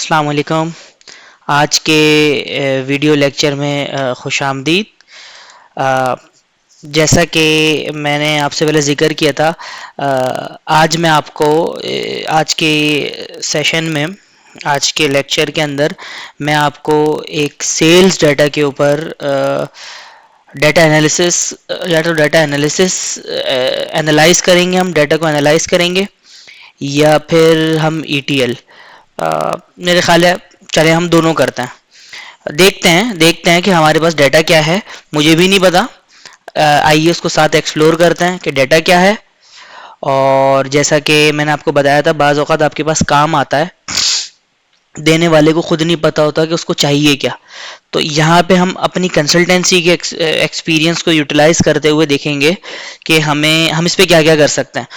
अस्सलाम वालेकुम। आज के वीडियो लेक्चर में खुश आमदीद। अ, जैसा कि मैंने आपसे पहले ज़िक्र किया था, आज मैं आपको आज के सेशन में, आज के लेक्चर के अंदर मैं आपको एक सेल्स डाटा के ऊपर डाटा एनालिसिस या तो डाटा एनालिसिस एनालाइज करेंगे, हम डाटा को एनालाइज करेंगे या फिर हम ईटीएल। मेरे ख्याल है चले हम दोनों करते हैं। देखते हैं कि हमारे पास डाटा क्या है। मुझे भी नहीं पता। आइए उसको साथ एक्सप्लोर करते हैं कि डाटा क्या है। और जैसा कि मैंने आपको बताया था, बाज़ औक़ात आपके पास काम आता है, देने वाले को खुद नहीं पता होता कि उसको चाहिए क्या। तो यहाँ पे हम अपनी कंसल्टेंसी के एक्सपीरियंस को यूटिलाइज करते हुए देखेंगे कि हम इस पे क्या क्या कर सकते हैं।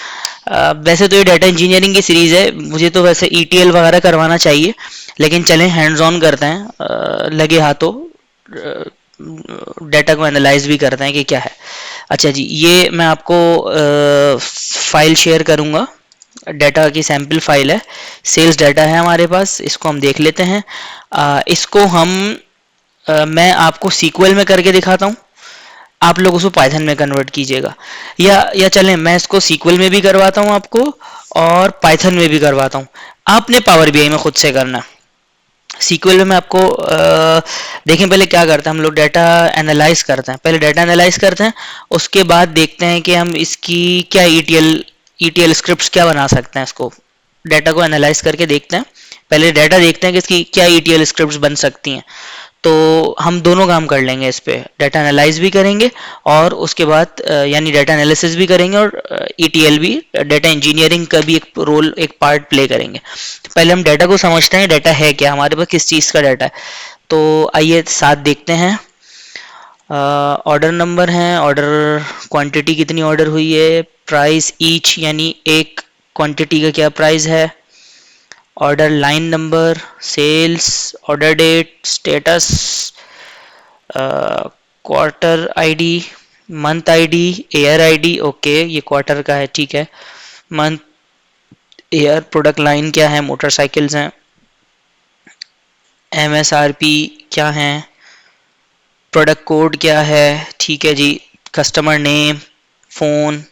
वैसे तो ये डाटा इंजीनियरिंग की सीरीज़ है, मुझे तो वैसे ईटीएल वगैरह करवाना चाहिए, लेकिन चलें हैंड्स ऑन करते हैं, लगे हाथों डाटा को एनालाइज भी करते हैं कि क्या है। अच्छा जी, ये मैं आपको फाइल शेयर करूँगा। डाटा की सैम्पल फाइल है, सेल्स डाटा है हमारे पास। इसको हम देख लेते हैं। इसको हम मैं आपको सीक्वल में करके दिखाता हूँ, आप लोग उसको पाइथन में कन्वर्ट कीजिएगा। या चलें मैं इसको सीक्वल में भी करवाता हूँ आपको, और पाइथन में भी करवाता हूँ। आपने पावर बीआई में खुद से करना। सीक्वल में मैं आपको देखें पहले क्या करते हैं हम लोग, डाटा एनालाइज करते हैं। पहले डाटा एनालाइज करते हैं, उसके बाद देखते हैं कि हम इसकी क्या ईटीएल स्क्रिप्ट्स क्या बना सकते हैं। इसको डाटा को एनालाइज करके देखते हैं, पहले डाटा देखते हैं कि इसकी क्या ईटीएल स्क्रिप्ट्स बन सकती हैं। तो हम दोनों काम कर लेंगे इस पे, डाटा एनालाइज भी करेंगे और उसके बाद यानी डाटा एनालिसिस भी करेंगे, और ईटीएल भी, डाटा इंजीनियरिंग का भी एक रोल, एक पार्ट प्ले करेंगे। तो पहले हम डाटा को समझते हैं, डाटा है क्या, हमारे पास किस चीज़ का डाटा है। तो आइए साथ देखते हैं। ऑर्डर नंबर है, ऑर्डर क्वांटिटी कितनी ऑर्डर हुई है, प्राइस ईच यानी एक क्वांटिटी का क्या प्राइस है, order line number, sales, order date, status, quarter ID, month ID, year ID. Okay, ये क्वार्टर का है, ठीक है। मंथ, ईयर, प्रोडक्ट लाइन क्या है, मोटरसाइकिल्स हैं, एमएसआरपी क्या है, प्रोडक्ट कोड क्या है, ठीक है जी। Customer name, phone,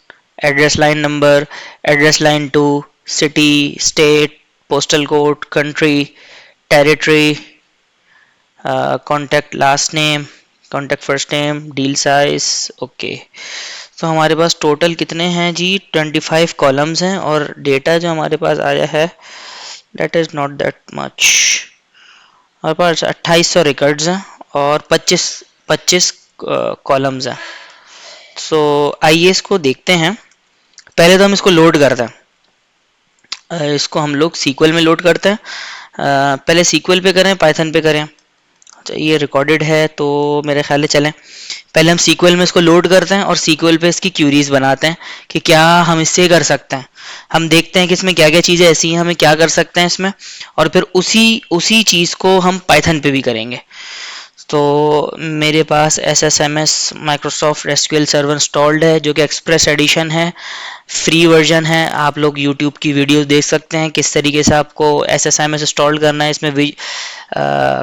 address line number, address line two, city, state, postal code, country, territory, contact last name, contact first name, deal size. Okay, तो हमारे पास टोटल कितने हैं जी, 25 कॉलम्स हैं, और डेटा जो हमारे पास आया है that is not that much. हमारे पास 2800 रिकॉर्ड्स हैं और 25 कॉलम्स हैं। सो आइए इसको देखते हैं। पहले तो हम इसको लोड करते हैं। इसको हम लोग सीक्वल में लोड करते हैं। पहले सीक्वल पे करें, पाइथन पे करें। अच्छा, ये रिकॉर्डेड है तो मेरे ख्याल से चलें पहले हम सीक्वल में इसको लोड करते हैं और सीक्वल पे इसकी क्यूरीज बनाते हैं कि क्या हम इससे कर सकते हैं। हम देखते हैं कि इसमें क्या क्या चीज़ें ऐसी हैं, हमें क्या कर सकते हैं इसमें, और फिर उसी उसी चीज़ को हम पाइथन पे भी करेंगे। तो मेरे पास S S M S Microsoft SQL server installed है, जो कि एक्सप्रेस एडिशन है, फ्री वर्जन है। आप लोग यूट्यूब की वीडियोस देख सकते हैं किस तरीके से आपको S S M S install करना है। इसमें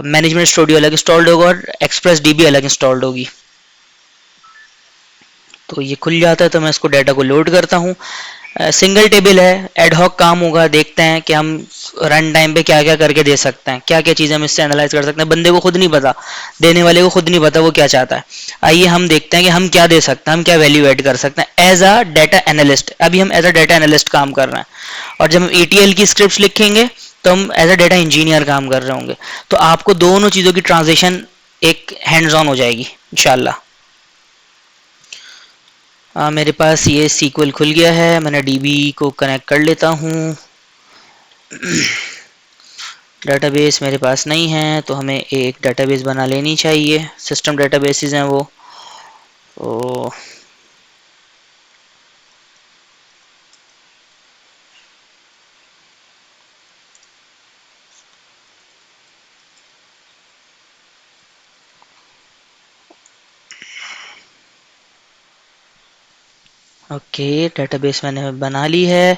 मैनेजमेंट स्टूडियो अलग इंस्टॉल्ड होगा और एक्सप्रेस डीबी अलग इंस्टॉल्ड होगी। तो ये खुल जाता है, तो मैं इसको डाटा को लोड करता हूँ। सिंगल टेबल है, एडहॉक काम होगा। देखते हैं कि हम रन टाइम पे क्या क्या करके दे सकते हैं, क्या क्या चीज़ें हम इससे एनालाइज कर सकते हैं। बंदे को खुद नहीं पता, देने वाले को खुद नहीं पता वो क्या चाहता है। आइए हम देखते हैं कि हम क्या दे सकते हैं, हम क्या वैल्यू ऐड कर सकते हैं एज अ डाटा एनालिस्ट। अभी हम एज अ डाटा एनालिस्ट काम कर रहे हैं, और जब हम ईटीएल की स्क्रिप्ट लिखेंगे तो हम एज अ डाटा इंजीनियर काम कर रहे होंगे। तो आपको दोनों चीज़ों की ट्रांजिशन एक हैंड्स ऑन हो जाएगी इंशाल्लाह। मेरे पास ये सीक्वल खुल गया है, मैंने डीबी को कनेक्ट कर लेता हूँ। डेटाबेस मेरे पास नहीं है, तो हमें एक डेटाबेस बना लेनी चाहिए। सिस्टम डेटाबेसेस हैं वो। तो ओके, डेटाबेस मैंने बना ली है,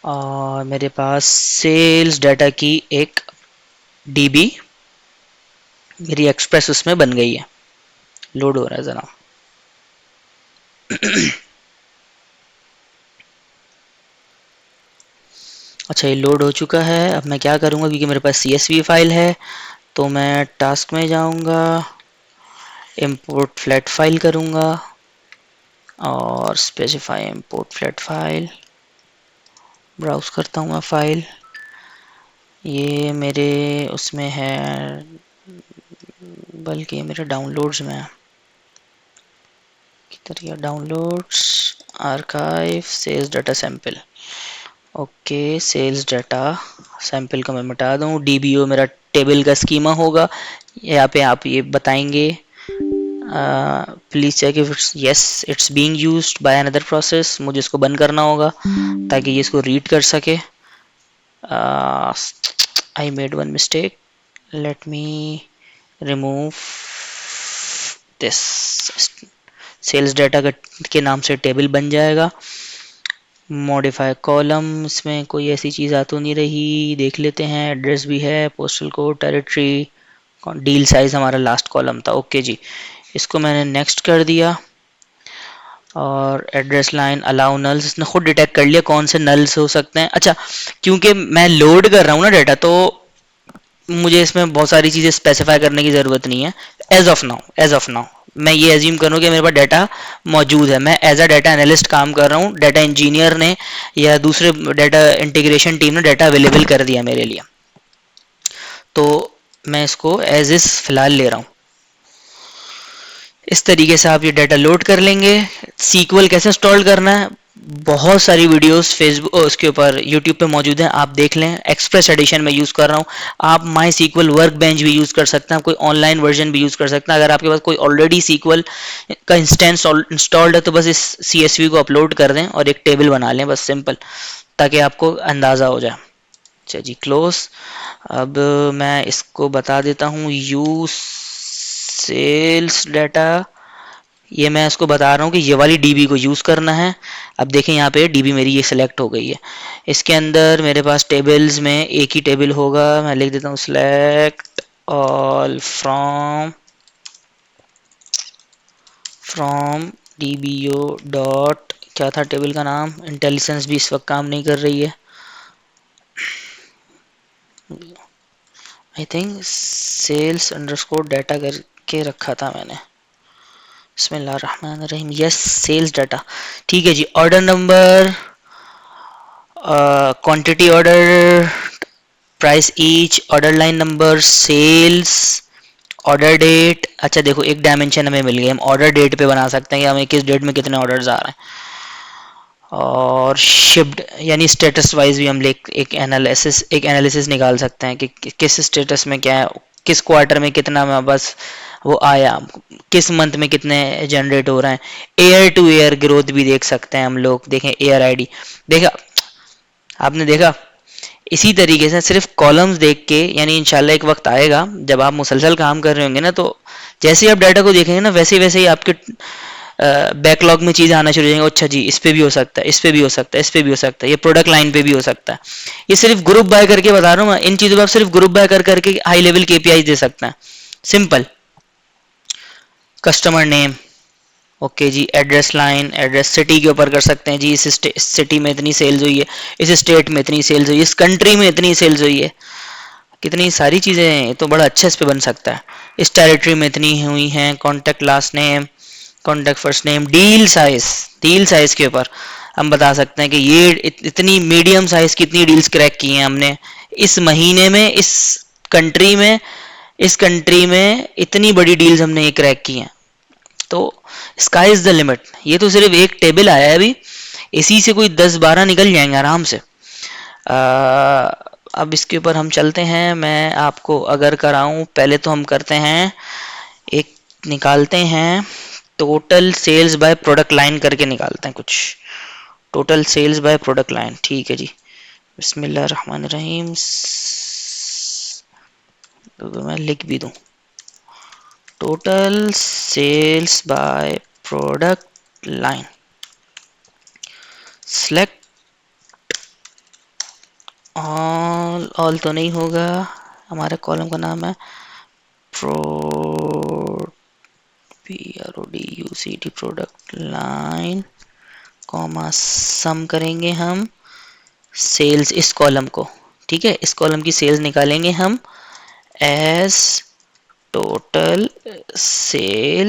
और मेरे पास सेल्स डाटा की एक डीबी मेरी एक्सप्रेस उसमें बन गई है। लोड हो रहा है ज़रा। अच्छा ये लोड हो चुका है। अब मैं क्या करूँगा, क्योंकि मेरे पास CSV फाइल है, तो मैं टास्क में जाऊँगा, इंपोर्ट फ्लैट फाइल करूँगा और specify import flat file. Browse करता हूँ मैं फाइल, ये मेरे उसमें है, बल्कि ये मेरे डाउनलोड्स में है। किधर गया downloads, archive, sales data sample. Okay sales data sample को मैं मिटा दूँ। DBO मेरा टेबल का स्कीमा होगा। यहाँ पे आप ये बताएंगे please check if it's yes it's being used by another process. मुझे इसको बंद करना होगा ताकि ये इसको रीड कर सके। I made one mistake, let me remove this. Sales data के नाम से टेबल बन जाएगा। मॉडिफाई कॉलम, इसमें कोई ऐसी चीज़ आ तो नहीं रही, देख लेते हैं। एड्रेस भी है, postal code, territory, deal size हमारा लास्ट कॉलम था। ओके जी, इसको मैंने नेक्स्ट कर दिया। और एड्रेस लाइन अलाउ नल्स, इसने खुद डिटेक्ट कर लिया कौन से नल्स हो सकते हैं। अच्छा क्योंकि मैं लोड कर रहा हूँ ना डाटा, तो मुझे इसमें बहुत सारी चीज़ें स्पेसिफाई करने की ज़रूरत नहीं है। एज ऑफ नाउ मैं ये एज्यूम करूँ कि मेरे पास डाटा मौजूद है, मैं एज अ डाटा एनालिस्ट काम कर रहा हूँ, डाटा इंजीनियर ने या दूसरे डाटा इंटीग्रेशन टीम ने डाटा अवेलेबल कर दिया मेरे लिए, तो मैं इसको एज इस फिलहाल ले रहा हूँ। इस तरीके से आप ये डाटा लोड कर लेंगे। सीक्वल कैसे इंस्टॉल करना है, बहुत सारी वीडियोस फेसबुक उसके ऊपर यूट्यूब पे मौजूद हैं, आप देख लें। एक्सप्रेस एडिशन में यूज़ कर रहा हूँ, आप माई सीक्वल वर्क बेंच भी यूज़ कर सकते हैं, कोई ऑनलाइन वर्जन भी यूज़ कर सकते हैं। अगर आपके पास कोई ऑलरेडी सीक्वल का इंस्टेंस इंस्टॉल्ड है तो बस इस CSV को अपलोड कर दें और एक टेबल बना लें, बस सिंपल, ताकि आपको अंदाज़ा हो जाए। अच्छा जी क्लोज। अब मैं इसको बता देता हूँ यूज सेल्स डाटा, ये मैं इसको बता रहा हूँ कि ये वाली DB को यूज़ करना है। अब देखें यहाँ पे DB मेरी ये सिलेक्ट हो गई है। इसके अंदर मेरे पास टेबल्स में एक ही टेबल होगा, मैं लिख देता हूँ select all from DBO dot, क्या था टेबल का नाम, इंटेलिजेंस भी इस वक्त काम नहीं कर रही है, I think sales underscore data करके रखा था मैंने। बिस्मिल्लाहिर्रहमानिर्रहीम, यस सेल्स डाटा, ठीक है जी। Order number, quantity order, price each, order line number, sales, order date. अच्छा देखो एक डायमेंशन हमें मिल गई, हम ऑर्डर डेट पे बना सकते हैं कि हमें किस डेट में कितने ऑर्डर्स आ रहे हैं। और शिप्ड यानी स्टेटस वाइज भी हम एक एनालिसिस निकाल सकते हैं कि किस स्टेटस में क्या है, किस क्वार्टर में कितना बस वो आया, किस मंथ में कितने जनरेट हो रहे हैं। एयर टू एयर ग्रोथ भी देख सकते हैं हम लोग, देखें एयर आईडी, देखा आपने देखा। इसी तरीके से सिर्फ कॉलम्स देख के, यानी इंशाल्लाह एक वक्त आएगा जब आप मुसलसल काम कर रहे होंगे ना, तो जैसे ही आप डाटा को देखेंगे ना, वैसे वैसे ही आपके बैकलॉग में चीज़ें आना शुरू हो जाएंगी। अच्छा जी इस पे भी हो सकता है, इस पे भी हो सकता है, इस पे भी हो सकता है, ये प्रोडक्ट लाइन पे भी हो सकता है। ये सिर्फ ग्रुप बाय करके बता रहा हूँ मैं, इन चीज़ों पर आप सिर्फ ग्रुप बाय कर करके हाई लेवल KPI दे सकते हैं, सिंपल। कस्टमर नेम, ओके जी। एड्रेस लाइन, एड्रेस सिटी के ऊपर कर सकते हैं जी, इस सिटी में इतनी सेल्स हुई है, इस स्टेट में इतनी सेल्स हुई है, इस कंट्री में इतनी सेल्स हुई है, कितनी सारी चीज़ें हैं, तो बड़ा अच्छे इस पे बन सकता है। इस टेरिटरी में इतनी हुई हैं, contact last name, contact first name, deal size के ऊपर हम बता सकते हैं कि ये इतनी मीडियम साइज की इतनी डील्स क्रैक की हैं हमने इस महीने में, इस कंट्री में इतनी बड़ी डील्स हमने ये क्रैक की हैं। तो स्काई इज द लिमिट। ये तो सिर्फ एक टेबल आया है अभी, इसी से कोई 10-12 निकल जाएंगे आराम से। अब इसके ऊपर हम चलते हैं, मैं आपको अगर कराऊं, पहले तो हम करते हैं एक, निकालते हैं total sales by product line करके निकालते हैं कुछ, total sales by product line, ठीक है जी। बिस्मिल्लाह रहमान रहीम, तो मैं लिख भी दूं total sales by product line, select all तो नहीं होगा, हमारे कॉलम का नाम है प्रोडक्ट लाइन, कॉमा सम करेंगे हम सेल्स इस कॉलम को, ठीक है। इस कॉलम की सेल्स निकालेंगे हम एज टोटल सेल